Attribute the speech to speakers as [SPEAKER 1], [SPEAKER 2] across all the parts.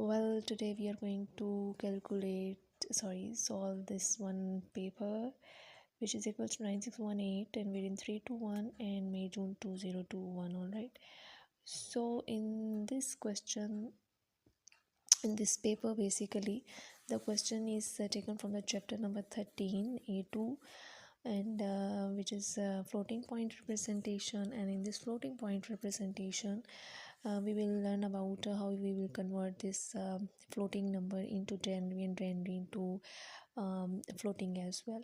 [SPEAKER 1] Well, today we are going to solve this one paper, which is equals to 9618, and we're in 321 and May June 2021. All right. So in this paper, basically, the question is taken from the chapter number 13, A2, and which is floating point representation. And in this floating point representation, we will learn about how we will convert this floating number into January and January into floating as well.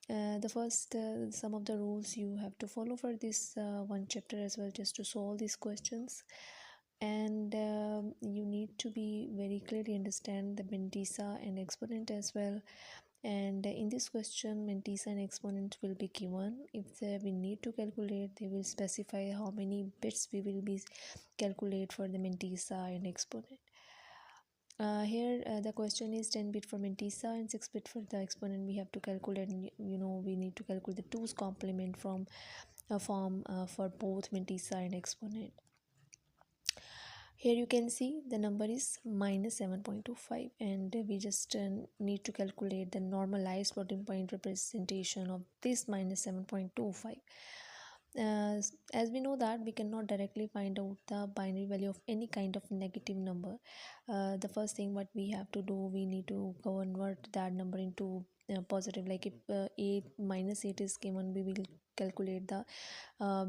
[SPEAKER 1] The first some of the rules you have to follow for this one chapter as well, just to solve these questions. And you need to be very clearly understand the Mantissa and exponent as well. And in this question, Mantissa and exponent will be given. If we need to calculate, they will specify how many bits we will be calculate for the Mantissa and exponent. Here the question is 10 bit for Mantissa and 6 bit for the exponent. We have to calculate, we need to calculate the 2's complement from a form for both Mantissa and exponent. Here you can see the number is minus 7.25, and we just need to calculate the normalized floating point representation of this minus 7.25. As we know that we cannot directly find out the binary value of any kind of negative number. The first thing what we have to do, we need to convert that number into positive. Like if 8 minus 8 is given, we will calculate the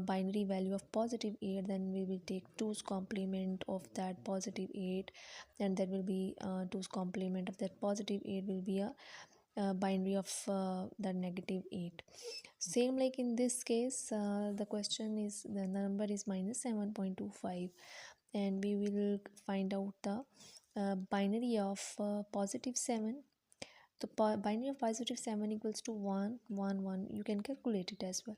[SPEAKER 1] binary value of positive 8. Then we will take 2's complement of that positive 8, and that will be 2's complement of that positive 8 will be a binary of the negative 8. Same like in this case, the question is, the number is minus 7.25, and we will find out the binary of positive 7. The binary of positive 7 equals to 1 1 1. You can calculate it as well.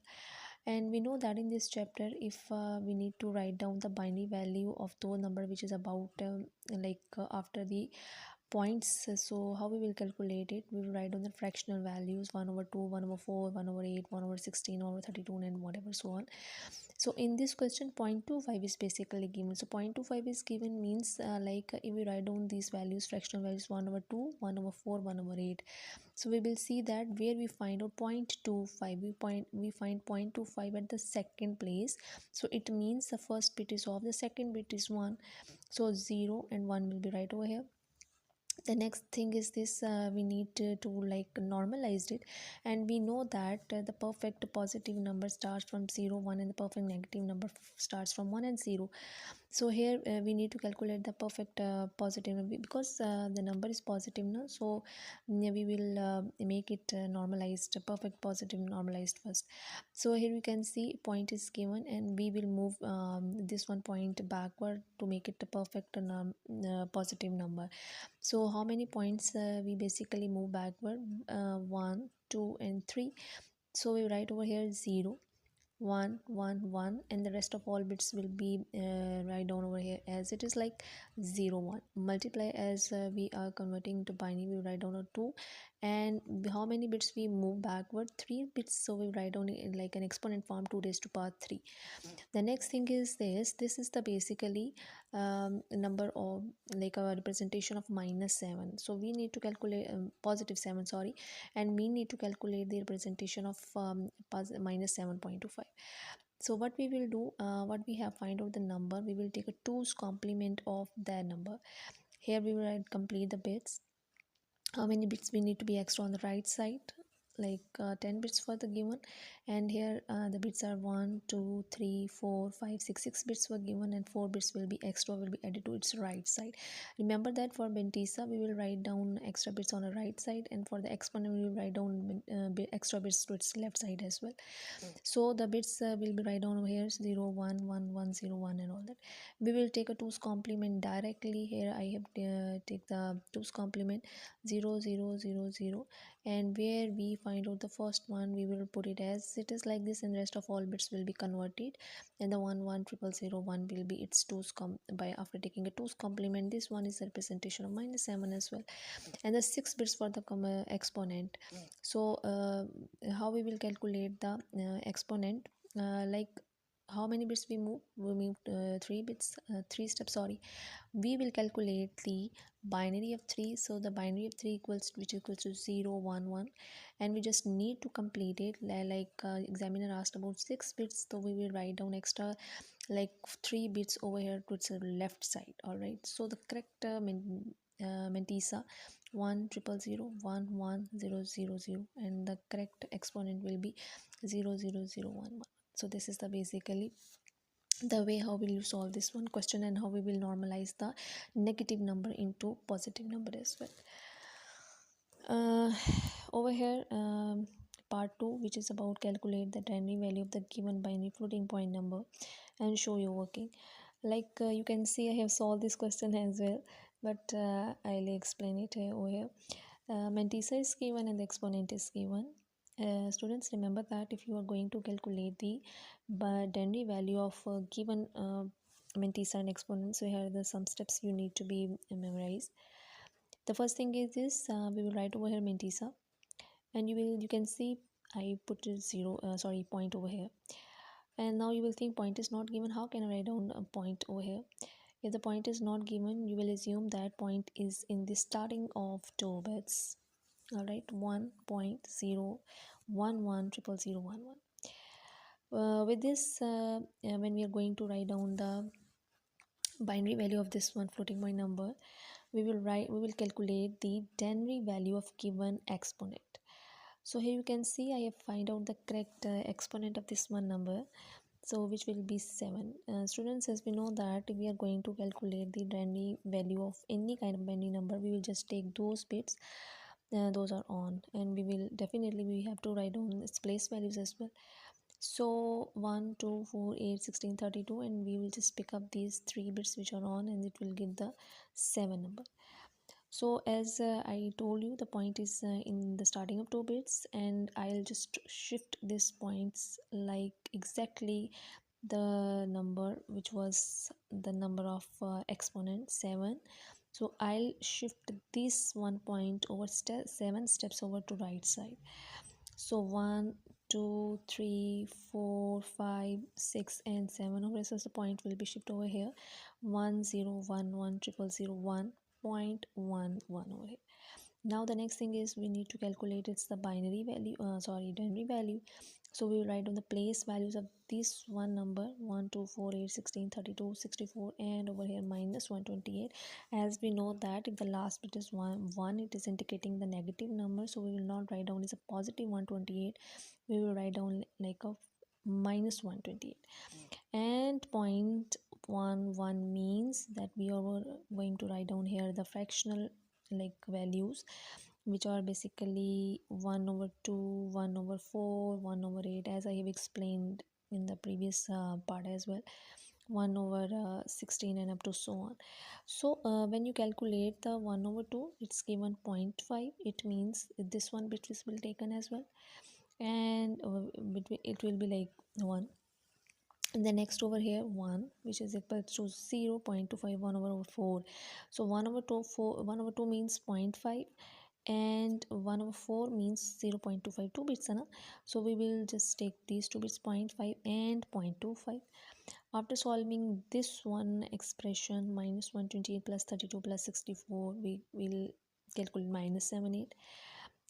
[SPEAKER 1] And we know that in this chapter, if we need to write down the binary value of the number which is about after the points, so how we will calculate it? We will write down the fractional values: 1 over 2, 1 over 4, 1 over 8, 1 over 16, 1 over 32, and whatever, so on. So in this question, 0.25 is basically given. So 0.25 is given means if we write down these values, fractional values: 1 over 2, 1 over 4, 1 over 8. So we will see that where we find out 0.25, we find 0.25 at the second place. So it means the first bit is off, the second bit is 1. So 0 and 1 will be right over here. The next thing is this, we need to normalize it, and we know that the perfect positive number starts from 0 1, and the perfect negative number starts from 1 and 0. So here we need to calculate the perfect positive number, because the number is positive now. So we will make it normalized, perfect positive normalized first. So here we can see point is given, and we will move this one point backward to make it a perfect positive number. So how many points we basically move backward? 1 2 and 3. So we write over here 0 1 1 1, and the rest of all bits will be write down over here as it is, like 0 1. Multiply, as we are converting to binary, we write down a 2. And how many bits we move backward? 3 bits. So we write down in like an exponent form, 2 raised to power 3. The next thing is this is the basically number of like a representation of minus 7. So we need to calculate positive 7, sorry, and we need to calculate the representation of minus 7.25. So what we will do, what we have find out the number, we will take a 2's complement of that number. Here we will complete the bits. How many bits we need to be extra on the right side? 10 bits for the given, and here the bits are 1 2 3 4 5 6 bits were given, and 4 bits will be extra, will be added to its right side. Remember that for Mantissa we will write down extra bits on the right side, and for the exponent we will write down extra bits to its left side as well. So the bits will be write down over here: 0 1 1 1 0 1 and all that. We will take a 2's complement directly. Here I have take the 2's complement 0 0 0 0, and where we find out the first one, we will put it as it is like this, and the rest of all bits will be converted, and the 1 1 0 0 0 1 will be its 2's by after taking a 2's complement. This one is a representation of minus 7 as well, and the 6 bits for the exponent. So how we will calculate the exponent, like how many bits we move? We moved 3 steps, sorry. We will calculate the binary of 3. So the binary of 3 equals, which equals to 0 1 1, and we just need to complete it. Like examiner asked about 6 bits, so we will write down extra like 3 bits over here towards the left side. All right, so the correct Mantissa 1 0 0 0 1 1 0 0 0, and the correct exponent will be 0 0 0 1 1. So this is the basically the way how will you solve this one question, and how we will normalize the negative number into positive number as well. uh, Over here, part 2, which is about calculate the ternary value of the given binary floating point number and show your working. Like you can see, I have solved this question as well, but I'll explain it over here. Mantissa is given and the exponent is given. Students, remember that if you are going to calculate the ternary value of given Mantissa and exponent, so here are the some steps you need to be memorized. The first thing is this, we will write over here Mantissa, and you can see I put a point over here. And now you will think point is not given, how can I write down a point over here? If the point is not given, you will assume that point is in the starting of 2 bits. All right, 1.0110011. With this, when we are going to write down the binary value of this one floating point number, we will calculate the ternary value of given exponent. So here you can see I have find out the correct exponent of this one number, so which will be 7. Students, as we know that if we are going to calculate the ternary value of any kind of binary number, we will just take those bits, those are on, and we have to write down its place values as well. So 1 2 4 8 16 32, and we will just pick up these 3 bits which are on, and it will give the 7 number. So as I told you, the point is in the starting of 2 bits, and I'll just shift these points like exactly the number which was the number of exponent 7. So I'll shift this 1 point over 7 steps over to right side. So 1 2 3 4 5 6 and 7 over here, so the point will be shifted over here. 1 0 1 1 0 0 1 0.11 over here. Now the next thing is we need to calculate it's the binary value, ternary value. So we will write down the place values of this one number 1 2 4 8 16 32 64, and over here minus 128. As we know that if the last bit is 1, it is indicating the negative number, so we will not write down as a positive 128, we will write down like a minus 128. And 0.11 means that we are going to write down here the fractional like values, which are basically 1 over 2, 1 over 4, 1 over 8, as I have explained in the previous part as well, 1 over 16 and up to so on. So when you calculate the 1 over 2, it's given 0.5. It means this one bit will taken as well, and it will be like 1. And the next over here 1, which is equal to 0 0.25, 1 over 4. So 1 over 2 means 0.5, and 1 over 4 means 0 0.25, 2 bits na? So we will just take these 2 bits 0.5 and 0.25. After solving this one expression, minus 128 plus 32 plus 64, we will calculate minus 78.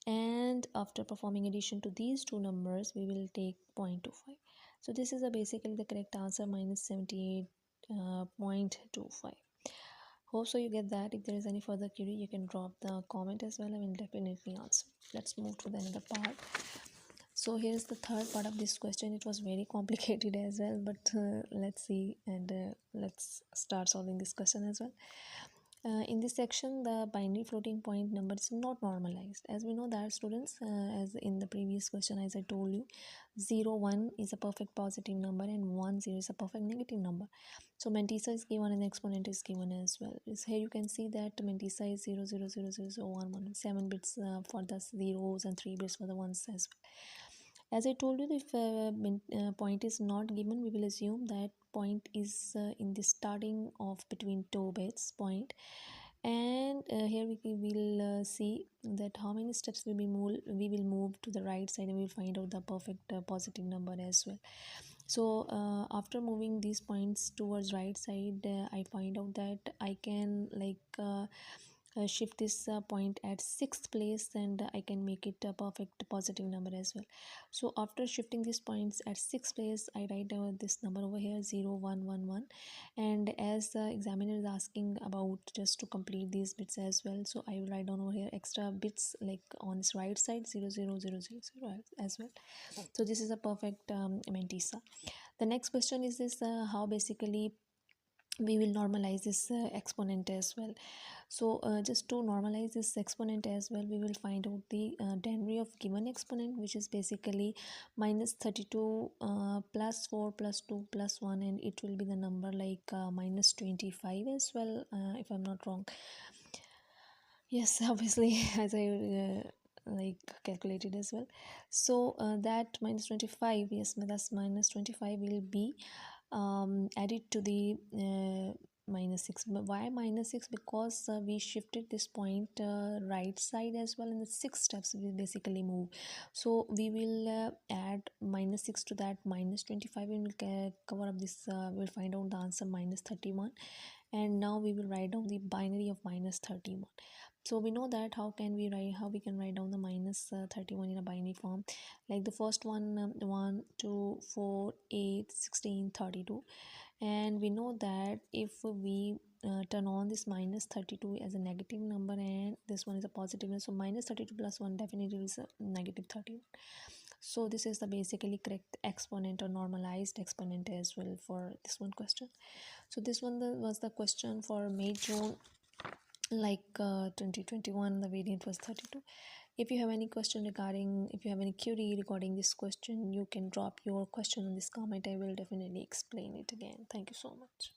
[SPEAKER 1] And after performing addition to these two numbers, we will take 0.25. So this is basically the correct answer, minus 78.25. Hope so you get that. If there is any further query, you can drop the comment as well. I will definitely answer. Let's move to the another part. So here's the third part of this question. It was very complicated as well, but let's see, and let's start solving this question as well. In this section, the binary floating point number is not normalized. As we know that, students, as in the previous question, as I told you, 0 1 is a perfect positive number and 1 0 is a perfect negative number. So Mantissa is given and the exponent is given as well. Here you can see that Mantissa is 0 0 0 0 0 1 1, 7 bits for the zeros and 3 bits for the ones as well. As I told you, if point is not given, we will assume that point is in the starting of between 2 bits point. And here we will see that how many steps we will move to the right side, and we will find out the perfect positive number as well. So after moving these points towards right side, I find out that I can shift this point at sixth place, and I can make it a perfect positive number as well. So after shifting these points at sixth place, I write down this number over here, 0111. And as the examiner is asking about just to complete these bits as well, so I will write down over here extra bits like on this right side, 00000 as well. So this is a perfect Mantissa. The next question is this, how basically we will normalize this exponent as well. So just to normalize this exponent as well, we will find out the derivative of given exponent, which is basically minus 32 plus 4 plus 2 plus 1, and it will be the number like minus 25 as well, if I'm not wrong. Yes, obviously, as I like calculated as well. So that minus 25, yes, that's minus 25 will be added to the minus 6. But why minus 6? Because we shifted this point right side as well, in the 6 steps we basically move. So we will add minus 6 to that minus 25, and we'll cover up this, we'll find out the answer minus 31. And now we will write down the binary of minus 31. So we know that how we can write down the minus 31 in a binary form. Like the first one, 1 2 4 8 16 32. And we know that if we turn on this minus 32 as a negative number, and this one is a positive one, so minus 32 plus 1 definitely is a negative 31. So this is the basically correct exponent or normalized exponent as well for this one question. So this one was the question for May June 2021. The variant was 32. If you have any question regarding, if you have any query regarding this question, you can drop your question on this comment. I will definitely explain it again. Thank you so much.